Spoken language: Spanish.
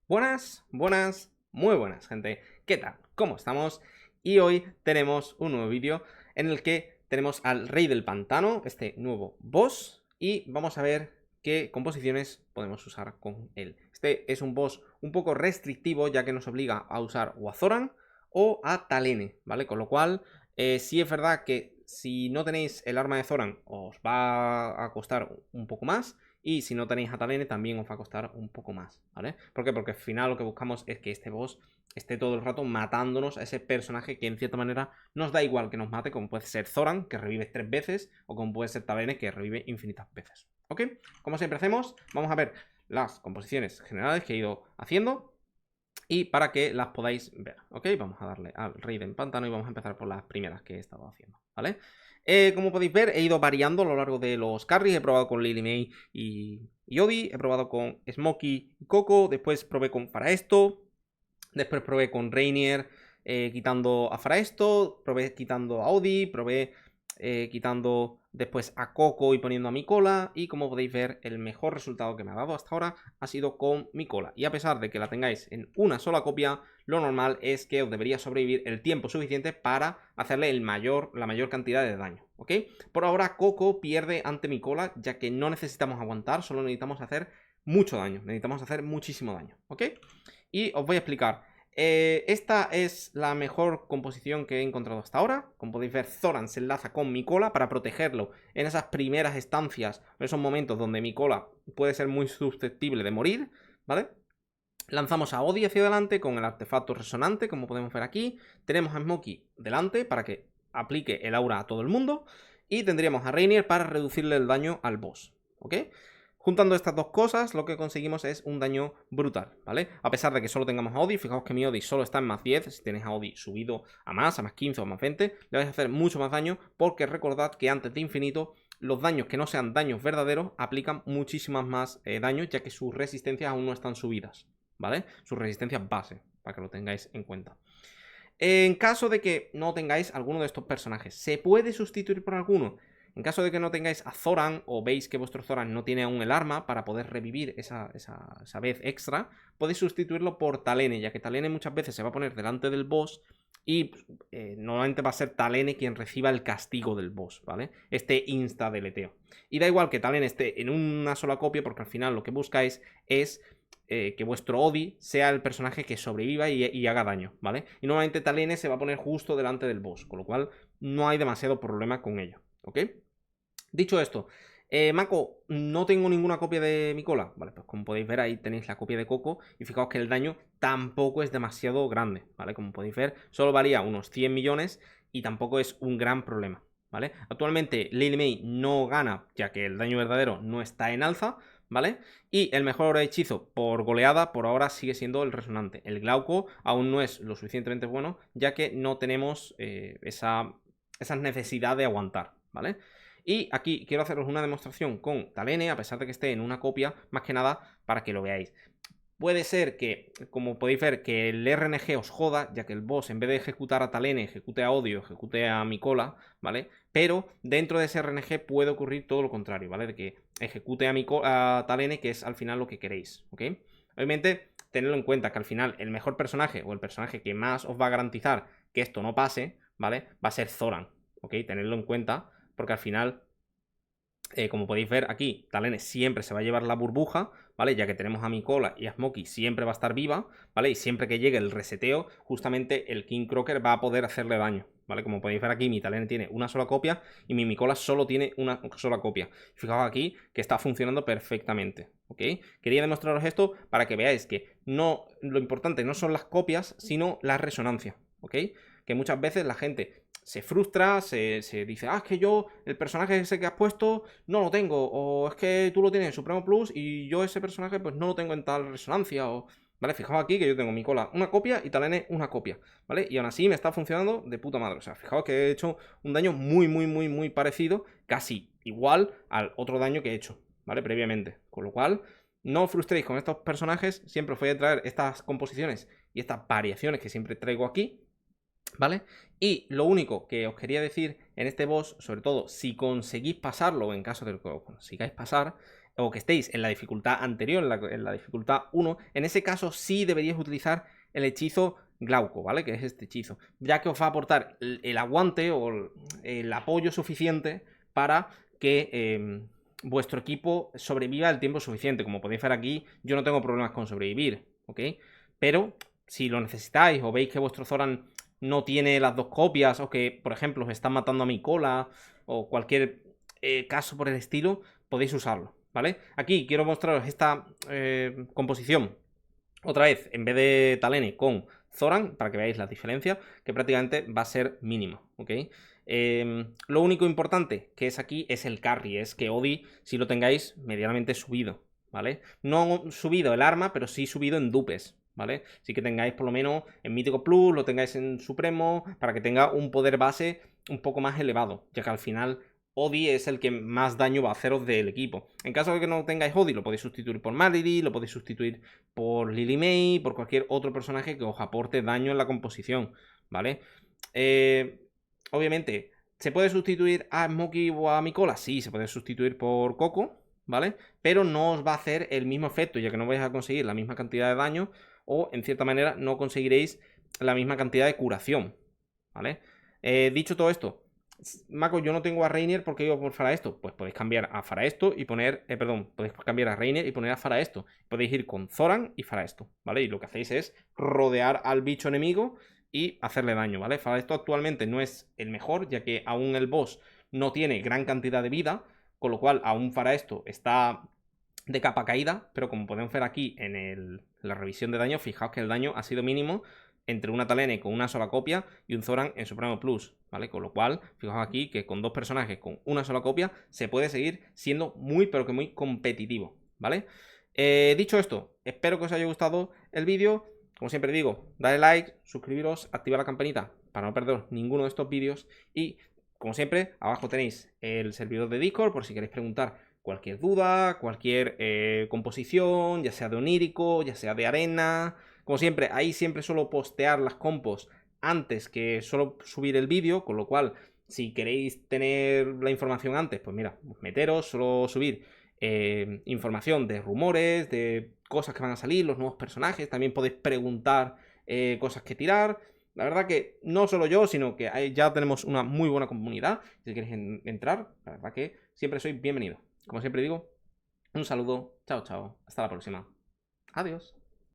Buenas, buenas, muy buenas, gente. ¿Qué tal? ¿Cómo estamos? Y hoy tenemos un nuevo vídeo en el que tenemos al Rey del Pantano, este nuevo boss, y vamos a ver qué composiciones podemos usar con él. Este es un boss un poco restrictivo, ya que nos obliga a usar o a Zoran o a Talene, ¿vale? Con lo cual, sí es verdad que si no tenéis el arma de Zoran, os va a costar un poco más. Y si no tenéis a Talene también os va a costar un poco más, ¿vale? ¿Por qué? Porque al final lo que buscamos es que este boss esté todo el rato matándonos a ese personaje que en cierta manera nos da igual que nos mate, como puede ser Zoran, que revive 3 veces, o como puede ser Talene, que revive infinitas veces, ¿ok? Como siempre hacemos, vamos a ver las composiciones generales que he ido haciendo y para que las podáis ver, ¿ok? Vamos a darle al Rey del Pantano y vamos a empezar por las primeras que he estado haciendo, ¿vale? Como podéis ver, he ido variando a lo largo de los carries. He probado con Lily May y Odi. He probado con Smokey y Coco. Después probé con Faraesto. Después probé con Rainier quitando a Faraesto. Probé quitando a Odi. Probé quitando después a Coco y poniendo a Micola. Y como podéis ver, el mejor resultado que me ha dado hasta ahora ha sido con Micola. Y a pesar de que la tengáis en una sola copia, lo normal es que os debería sobrevivir el tiempo suficiente para hacerle la mayor cantidad de daño, ¿ok? Por ahora Coco pierde ante Micola, ya que no necesitamos aguantar, solo necesitamos hacer mucho daño, necesitamos hacer muchísimo daño, ¿ok? Y os voy a explicar. Esta es la mejor composición que he encontrado hasta ahora. Como podéis ver, Zoran se enlaza con Micola para protegerlo en esas primeras estancias, en esos momentos donde Micola puede ser muy susceptible de morir, ¿vale? Lanzamos a Odi hacia adelante con el artefacto resonante, como podemos ver aquí. Tenemos a Smokey delante para que aplique el aura a todo el mundo. Y tendríamos a Rainier para reducirle el daño al boss, ¿ok? Juntando estas dos cosas, lo que conseguimos es un daño brutal, ¿vale? A pesar de que solo tengamos a Odi, fijaos que mi Odi solo está en más 10. Si tenéis a Odi subido a más 15 o más 20, le vais a hacer mucho más daño, porque recordad que antes de infinito los daños que no sean daños verdaderos aplican muchísimas más daños, ya que sus resistencias aún no están subidas, ¿vale? Sus resistencias base, para que lo tengáis en cuenta. En caso de que no tengáis alguno de estos personajes, ¿se puede sustituir por alguno? En caso de que no tengáis a Zoran o veis que vuestro Zoran no tiene aún el arma para poder revivir esa vez extra, podéis sustituirlo por Talene, ya que Talene muchas veces se va a poner delante del boss y normalmente va a ser Talene quien reciba el castigo del boss, ¿vale? Este insta deleteo. Y da igual que Talene esté en una sola copia, porque al final lo que buscáis es que vuestro Odi sea el personaje que sobreviva y haga daño, ¿vale? Y normalmente Talene se va a poner justo delante del boss, con lo cual no hay demasiado problema con ello, ¿ok? Dicho esto, Mako, no tengo ninguna copia de Micola. Vale, pues como podéis ver ahí tenéis la copia de Coco y fijaos que el daño tampoco es demasiado grande, ¿vale? Como podéis ver, solo varía unos 100 millones y tampoco es un gran problema, ¿vale? Actualmente Lily May no gana, ya que el daño verdadero no está en alza, ¿vale? Y el mejor hechizo por goleada por ahora sigue siendo el resonante. El Glauco aún no es lo suficientemente bueno, ya que no tenemos esa necesidad de aguantar, ¿vale? Y aquí quiero haceros una demostración con Talene, a pesar de que esté en una copia, más que nada para que lo veáis. Puede ser que, como podéis ver, que el RNG os joda, ya que el boss en vez de ejecutar a Talene, ejecute a Odio, ejecute a Micola, ¿vale? Pero dentro de ese RNG puede ocurrir todo lo contrario, ¿vale? De que ejecute a Talene, que es al final lo que queréis, ¿ok? Obviamente, tenedlo en cuenta que al final el mejor personaje o el personaje que más os va a garantizar que esto no pase, ¿vale? Va a ser Zoran, ¿ok? Tenedlo en cuenta porque al final, como podéis ver aquí, Talene siempre se va a llevar la burbuja, ¿vale? Ya que tenemos a Micola y a Smokey siempre va a estar viva, ¿vale? Y siempre que llegue el reseteo, justamente el King Crocker va a poder hacerle daño, ¿vale? Como podéis ver aquí, mi Talene tiene una sola copia y mi Micola solo tiene una sola copia. Fijaos aquí que está funcionando perfectamente, ¿ok? Quería demostraros esto para que veáis que no, lo importante no son las copias, sino la resonancia, ¿ok? Que muchas veces la gente se frustra, se dice, es que yo, el personaje ese que has puesto, no lo tengo, o es que tú lo tienes en Supremo Plus y yo ese personaje pues no lo tengo en tal resonancia, o... ¿Vale? Fijaos aquí que yo tengo Micola una copia y Talene una copia, ¿vale? Y aún así me está funcionando de puta madre, o sea, fijaos que he hecho un daño muy parecido, casi igual al otro daño que he hecho, ¿vale? Previamente, con lo cual... No os frustréis con estos personajes, siempre os voy a traer estas composiciones y estas variaciones que siempre traigo aquí, ¿vale? Y lo único que os quería decir en este boss, sobre todo si conseguís pasarlo, o en caso de que os consigáis pasar, o que estéis en la dificultad anterior, en la dificultad 1, en ese caso sí deberíais utilizar el hechizo Glauco, ¿vale? Que es este hechizo, ya que os va a aportar el aguante o el apoyo suficiente para que vuestro equipo sobreviva el tiempo suficiente. Como podéis ver aquí, yo no tengo problemas con sobrevivir, ¿ok? Pero si lo necesitáis o veis que vuestro Zoran no tiene las 2 copias o que, por ejemplo, os están matando a mi cola o cualquier caso por el estilo, podéis usarlo, ¿vale? Aquí quiero mostraros esta composición otra vez, en vez de Talene con Zoran, para que veáis la diferencia, que prácticamente va a ser mínima, ¿ok? Lo único importante que es aquí es el carry, es que Odi si lo tengáis medianamente subido, ¿vale? No subido el arma, pero sí subido en dupes, ¿vale? Así que tengáis por lo menos en Mítico Plus, lo tengáis en Supremo, para que tenga un poder base un poco más elevado, ya que al final Odi es el que más daño va a haceros del equipo. En caso de que no tengáis Odi, lo podéis sustituir por Mallory, lo podéis sustituir por Lily May, por cualquier otro personaje que os aporte daño en la composición, ¿vale? Obviamente, ¿se puede sustituir a Smokey o a Mikola? Sí, se puede sustituir por Coco, ¿vale? Pero no os va a hacer el mismo efecto, ya que no vais a conseguir la misma cantidad de daño o, en cierta manera, no conseguiréis la misma cantidad de curación, ¿vale? Dicho todo esto, Mako, yo no tengo a Reinier porque iba por Faraesto. Pues podéis cambiar a Faraesto y poner. Podéis cambiar a Reinier y poner a Faraesto. Podéis ir con Zoran y Faraesto, ¿vale? Y lo que hacéis es rodear al bicho enemigo y hacerle daño, ¿vale? Faraesto actualmente no es el mejor, ya que aún el boss no tiene gran cantidad de vida, con lo cual aún Faraesto está de capa caída, pero como podemos ver aquí en la revisión de daño, fijaos que el daño ha sido mínimo entre una Talene con una sola copia y un Zoran en Supremo Plus, ¿vale? Con lo cual, fijaos aquí que con 2 personajes con una sola copia se puede seguir siendo muy, pero que muy competitivo, ¿vale? Dicho esto, espero que os haya gustado el vídeo. Como siempre digo, dale like, suscribiros, activar la campanita para no perder ninguno de estos vídeos y, como siempre, abajo tenéis el servidor de Discord por si queréis preguntar cualquier duda, cualquier composición, ya sea de onírico, ya sea de arena. Como siempre, ahí siempre suelo postear las compos antes que solo subir el vídeo, con lo cual, si queréis tener la información antes, pues mira, meteros, solo subir información de rumores, de cosas que van a salir, los nuevos personajes, también podéis preguntar cosas que tirar. La verdad que no solo yo, sino que ya tenemos una muy buena comunidad. Si queréis entrar, la verdad que siempre sois bienvenidos. Como siempre digo, un saludo, chao, chao, hasta la próxima. Adiós.